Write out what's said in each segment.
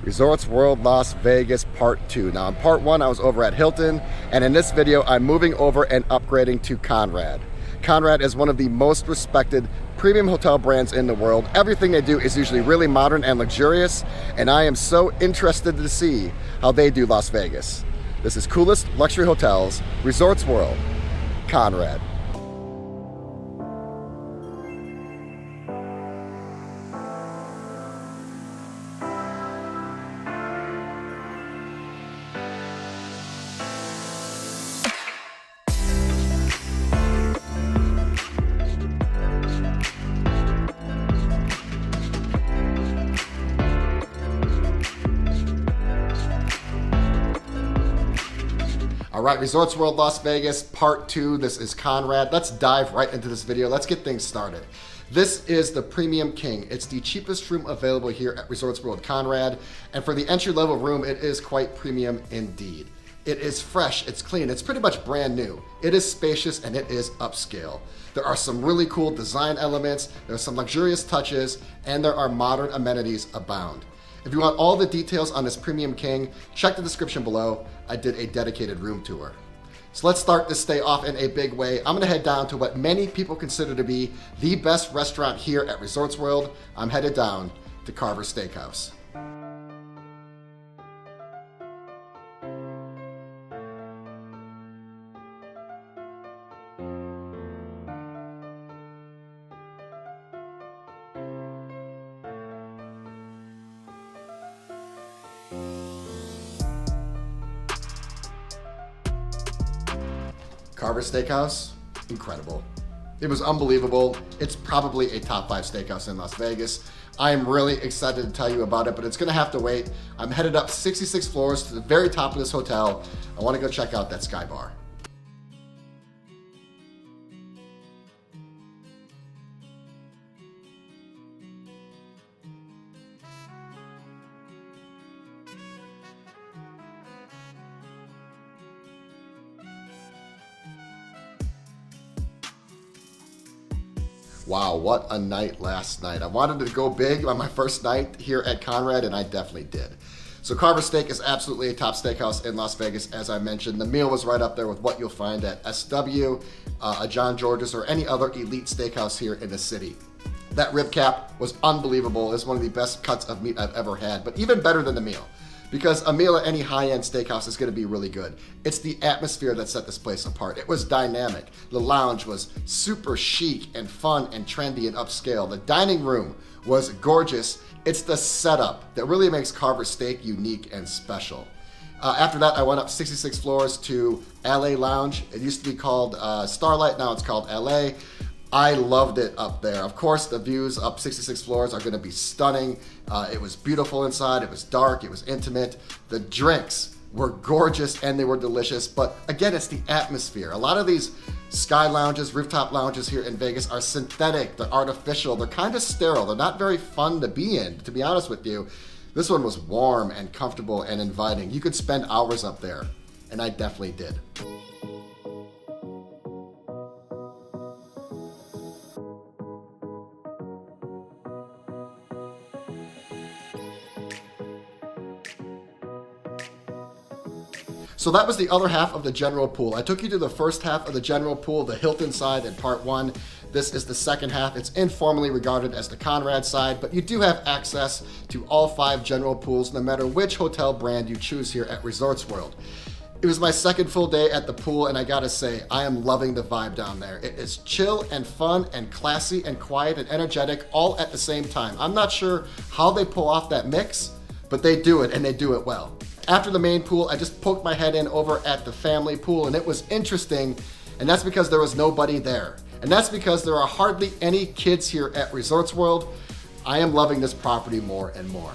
Resorts World Las Vegas Part 2. Now in Part 1 I was over at Hilton, and in this video I'm moving over and upgrading to Conrad. Conrad is one of the most respected premium hotel brands in the world. Everything they do is usually really modern and luxurious, and I am so interested to see how they do Las Vegas. This is Coolest Luxury Hotels, Resorts World, Conrad. All right, Resorts World Las Vegas, Part 2. This is Conrad. Let's dive right into this video. Let's get things started. This is the Premium King. It's the cheapest room available here at Resorts World Conrad. And for the entry-level room, it is quite premium indeed. It is fresh, it's clean, it's pretty much brand new. It is spacious and it is upscale. There are some really cool design elements, there are some luxurious touches, and there are modern amenities abound. If you want all the details on this Premium King, check the description below. I did a dedicated room tour. So let's start this stay off in a big way. I'm gonna head down to what many people consider to be the best restaurant here at Resorts World. I'm headed down to Carver's Steakhouse. Carver's Steakhouse, incredible. It was unbelievable. It's probably a top 5 steakhouse in Las Vegas. I am really excited to tell you about it, but it's gonna have to wait. I'm headed up 66 floors to the very top of this hotel. I wanna go check out that Sky Bar. Wow, what a night last night. I wanted to go big on my first night here at Conrad, and I definitely did. So Carversteak is absolutely a top steakhouse in Las Vegas, as I mentioned. The meal was right up there with what you'll find at SW, a John George's, or any other elite steakhouse here in the city. That rib cap was unbelievable. It's one of the best cuts of meat I've ever had, but even better than the meal. Because a meal at any high-end steakhouse is gonna be really good. It's the atmosphere that set this place apart. It was dynamic. The lounge was super chic and fun and trendy and upscale. The dining room was gorgeous. It's the setup that really makes Carversteak unique and special. After that, I went up 66 floors to Alle Lounge. It used to be called Starlight, now it's called LA. I loved it up there. Of course, the views up 66 floors are gonna be stunning. It was beautiful inside, it was dark, it was intimate. The drinks were gorgeous and they were delicious, but again, it's the atmosphere. A lot of these sky lounges, rooftop lounges here in Vegas are synthetic, they're artificial, they're kind of sterile, they're not very fun to be in, to be honest with you. This one was warm and comfortable and inviting. You could spend hours up there, and I definitely did. So that was the other half of the general pool. I took you to the first half of the general pool, the Hilton side in Part 1. This is the second half. It's informally regarded as the Conrad side, but you do have access to all 5 general pools no matter which hotel brand you choose here at Resorts World. It was my second full day at the pool, and I gotta say, I am loving the vibe down there. It is chill and fun and classy and quiet and energetic all at the same time. I'm not sure how they pull off that mix, but they do it and they do it well. After the main pool, I just poked my head in over at the family pool, and it was interesting, and that's because there was nobody there. And that's because there are hardly any kids here at Resorts World. I am loving this property more and more.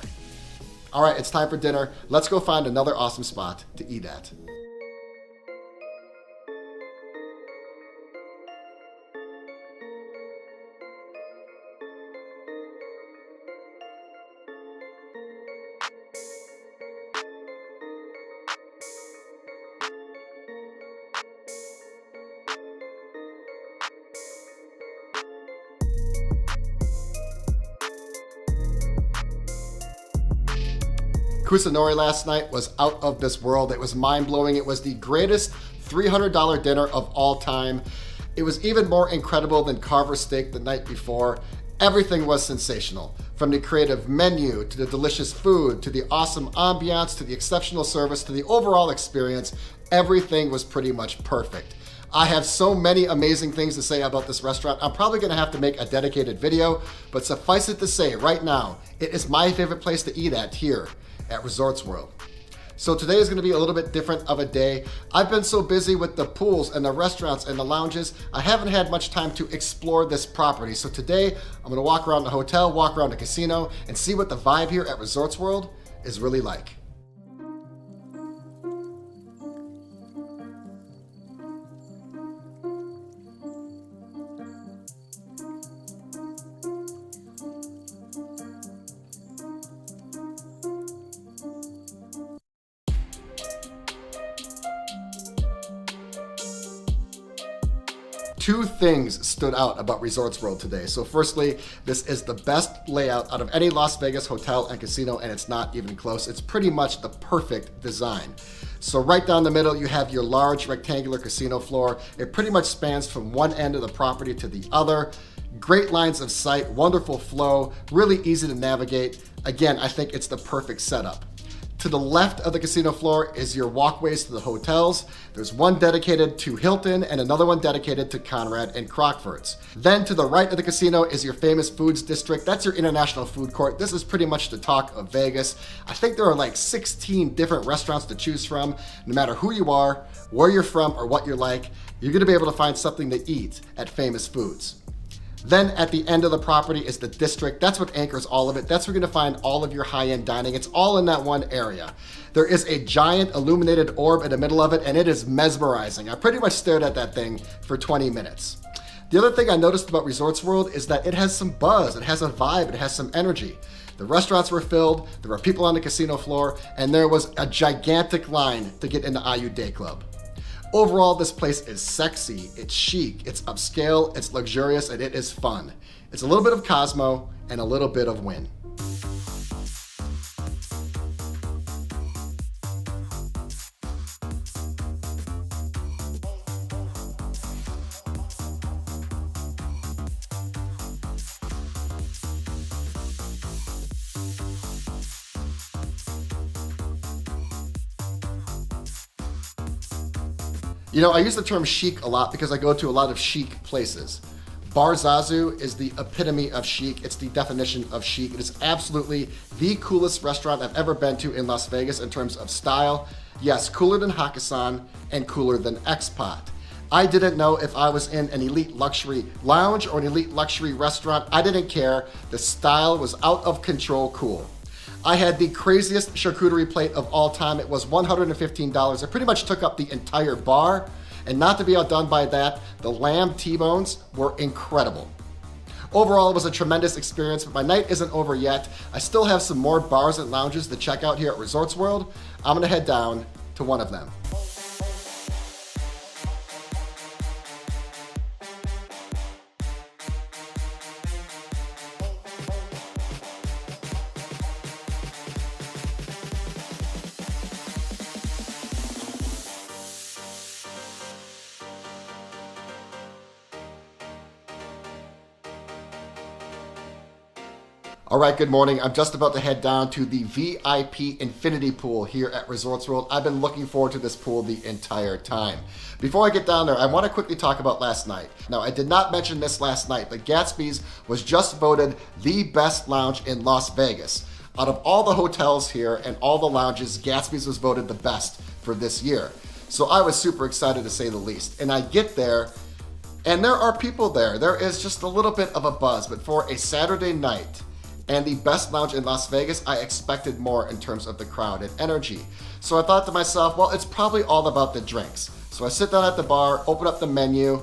All right, it's time for dinner. Let's go find another awesome spot to eat at. Kusa Nori last night was out of this world. It was mind-blowing. It was the greatest $300 dinner of all time. It was even more incredible than Carversteak the night before. Everything was sensational. From the creative menu, to the delicious food, to the awesome ambiance, to the exceptional service, to the overall experience, everything was pretty much perfect. I have so many amazing things to say about this restaurant. I'm probably gonna have to make a dedicated video, but suffice it to say right now, it is my favorite place to eat at here at Resorts World. So today is gonna be a little bit different of a day. I've been so busy with the pools and the restaurants and the lounges, I haven't had much time to explore this property. So today, I'm gonna walk around the hotel, walk around the casino, and see what the vibe here at Resorts World is really like. Two things stood out about Resorts World today. So firstly, this is the best layout out of any Las Vegas hotel and casino, and it's not even close. It's pretty much the perfect design. So right down the middle, you have your large rectangular casino floor. It pretty much spans from one end of the property to the other. Great lines of sight, wonderful flow, really easy to navigate. Again, I think it's the perfect setup. To the left of the casino floor is your walkways to the hotels. There's one dedicated to Hilton and another one dedicated to Conrad and Crockford's. Then to the right of the casino is your famous foods district. That's your international food court. This is pretty much the talk of Vegas. I think there are like 16 different restaurants to choose from. No matter who you are, where you're from, or what you're like, you're gonna be able to find something to eat at Famous Foods. Then at the end of the property is the district. That's what anchors all of it. That's where you're gonna find all of your high-end dining. It's all in that one area. There is a giant illuminated orb in the middle of it, and it is mesmerizing. I pretty much stared at that thing for 20 minutes. The other thing I noticed about Resorts World is that it has some buzz, it has a vibe, it has some energy. The restaurants were filled, there were people on the casino floor, and there was a gigantic line to get into IU Day Club. Overall, this place is sexy, it's chic, it's upscale, it's luxurious, and it is fun. It's a little bit of Cosmo and a little bit of Wynn. You know, I use the term chic a lot because I go to a lot of chic places. Bar Zazu is the epitome of chic. It's the definition of chic. It is absolutely the coolest restaurant I've ever been to in Las Vegas in terms of style. Yes, cooler than Hakkasan and cooler than X-Pot. I didn't know if I was in an elite luxury lounge or an elite luxury restaurant. I didn't care. The style was out of control cool. I had the craziest charcuterie plate of all time. It was $115. It pretty much took up the entire bar. And not to be outdone by that, the lamb T-bones were incredible. Overall, it was a tremendous experience, but my night isn't over yet. I still have some more bars and lounges to check out here at Resorts World. I'm gonna head down to one of them. All right, good morning. I'm just about to head down to the VIP Infinity Pool here at Resorts World. I've been looking forward to this pool the entire time. Before I get down there, I want to quickly talk about last night. Now, I did not mention this last night, but Gatsby's was just voted the best lounge in Las Vegas. Out of all the hotels here and all the lounges, Gatsby's was voted the best for this year. So I was super excited to say the least. And I get there, and there are people there. There is just a little bit of a buzz, but for a Saturday night, and the best lounge in Las Vegas, I expected more in terms of the crowd and energy. So I thought to myself, well, it's probably all about the drinks. So I sit down at the bar, open up the menu,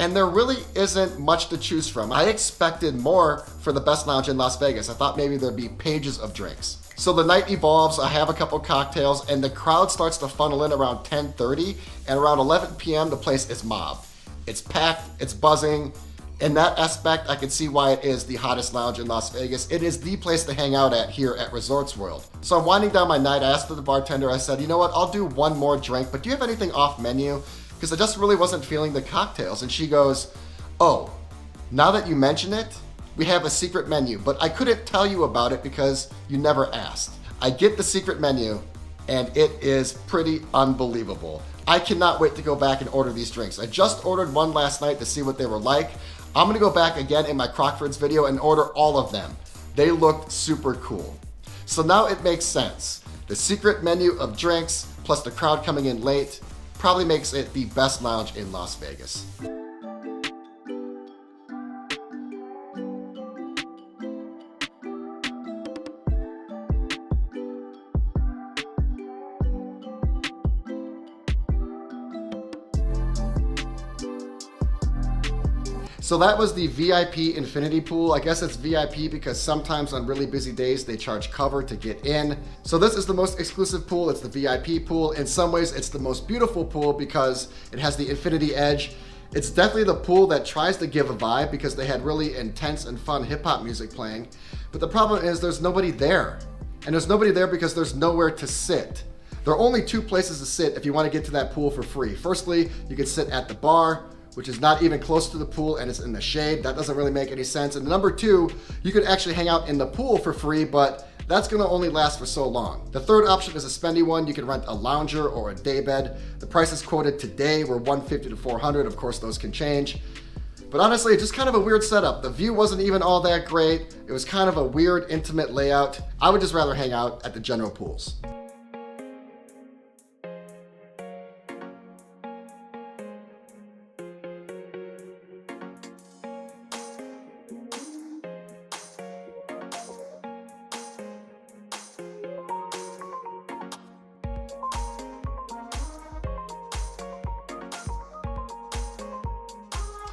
and there really isn't much to choose from. I expected more for the best lounge in Las Vegas. I thought maybe there'd be pages of drinks. So the night evolves, I have a couple cocktails, and the crowd starts to funnel in around 10:30, and around 11 p.m. the place is mobbed. It's packed, it's buzzing, In that aspect, I can see why it is the hottest lounge in Las Vegas. It is the place to hang out at here at Resorts World. So I'm winding down my night. I asked the bartender, I said, you know what, I'll do one more drink, but do you have anything off menu? Because I just really wasn't feeling the cocktails. And she goes, oh, now that you mention it, we have a secret menu, but I couldn't tell you about it because you never asked. I get the secret menu, and it is pretty unbelievable. I cannot wait to go back and order these drinks. I just ordered one last night to see what they were like. I'm gonna go back again in my Crockford's video and order all of them. They looked super cool. So now it makes sense. The secret menu of drinks plus the crowd coming in late probably makes it the best lounge in Las Vegas. So that was the VIP infinity pool. I guess it's VIP because sometimes on really busy days they charge cover to get in. So this is the most exclusive pool. It's the VIP pool. In some ways it's the most beautiful pool because it has the infinity edge. It's definitely the pool that tries to give a vibe because they had really intense and fun hip hop music playing. But the problem is there's nobody there. And there's nobody there because there's nowhere to sit. There are only two places to sit if you want to get to that pool for free. Firstly, you can sit at the bar, which is not even close to the pool and it's in the shade. That doesn't really make any sense. And number two, you could actually hang out in the pool for free, but that's gonna only last for so long. The third option is a spendy one. You can rent a lounger or a daybed. The prices quoted today were $150 to $400. Of course, those can change. But honestly, it's just kind of a weird setup. The view wasn't even all that great. It was kind of a weird, intimate layout. I would just rather hang out at the general pools.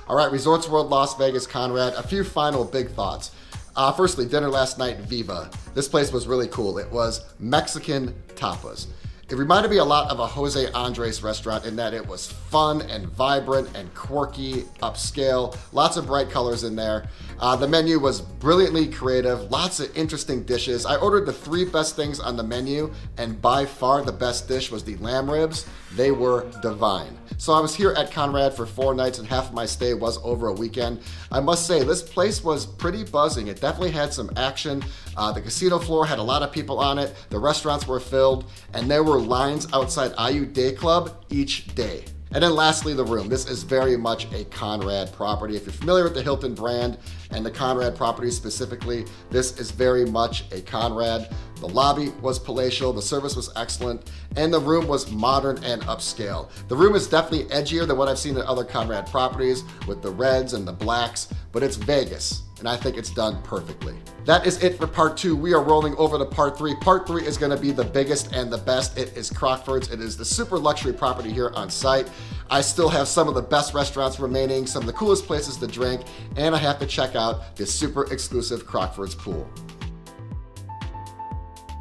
All right, Resorts World Las Vegas, Conrad, a few final big thoughts. Firstly, dinner last night, VIVA. This place was really cool. It was Mexican tapas. It reminded me a lot of a Jose Andres restaurant in that it was fun and vibrant and quirky, upscale, lots of bright colors in there. The menu was brilliantly creative, lots of interesting dishes. I ordered the 3 best things on the menu, and by far the best dish was the lamb ribs. They were divine. So I was here at Conrad for 4 nights and half of my stay was over a weekend. I must say, this place was pretty buzzing. It definitely had some action. The casino floor had a lot of people on it. The restaurants were filled, and there were lines outside IU Day Club each day. And then lastly, the room. This is very much a Conrad property. If you're familiar with the Hilton brand and the Conrad property specifically, this is very much a Conrad. The lobby was palatial, the service was excellent, and the room was modern and upscale. The room is definitely edgier than what I've seen at other Conrad properties with the reds and the blacks, but it's Vegas, and I think it's done perfectly. That is it for part 2. We are rolling over to part 3. Part 3 is gonna be the biggest and the best. It is Crockford's. It is the super luxury property here on site. I still have some of the best restaurants remaining, some of the coolest places to drink, and I have to check out this super exclusive Crockford's pool.